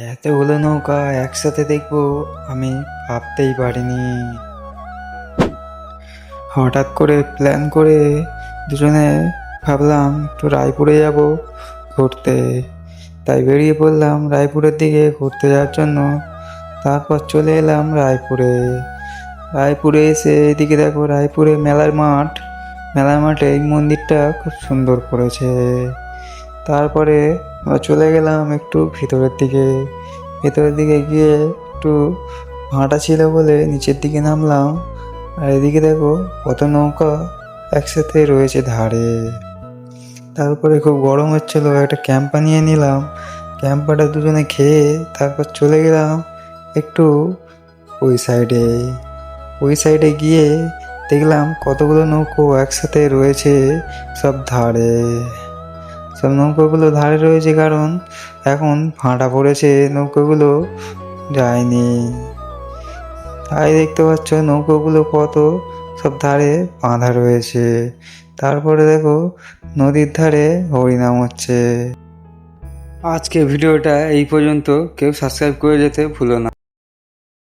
এতগুলো নৌকা একসাথে দেখবো আমি ভাবতেই পারিনি। হঠাৎ করে প্ল্যান করে দুজনে ভাবলাম একটু রায়পুরে যাব ঘুরতে। তাই বেরিয়ে পড়লাম রায়পুরের দিকে ঘুরতে যাওয়ার জন্য। তারপর চলে এলাম রায়পুরে। রায়পুরে এসে এদিকে দেখো রায়পুরে মেলার মাঠ। মেলার মাঠে এই মন্দিরটা খুব সুন্দর করেছে। তারপরে আমরা চলে গেলাম একটু ভিতরের দিকে। ভেতরের দিকে গিয়ে একটু ভাঁটা ছিল বলে নিচের দিকে নামলাম। আর এদিকে দেখো কত নৌকা একসাথে রয়েছে ধারে। তারপরে খুব গরম হচ্ছিল, একটা ক্যাম্পা নিয়ে নিলাম। ক্যাম্পাটা দুজনে খেয়ে তারপর চলে গেলাম একটু ওই সাইডে। ওই সাইডে গিয়ে দেখলাম কতগুলো নৌকো একসাথে রয়েছে সব ধারে। সব নৌকাগুলো ধারে রয়েছে কারণ এখন ভাঁটা পড়েছে, নৌকাগুলো যায়নি। তাই দেখতে পাচ্ছ নৌকাগুলো কত সব ধারে বাঁধা রয়েছে। তারপরে দেখো নদীর ধারে হরিনাম হচ্ছে। আজকে ভিডিওটা এই পর্যন্ত। কেউ সাবস্ক্রাইব করে যেতে ভুলো না।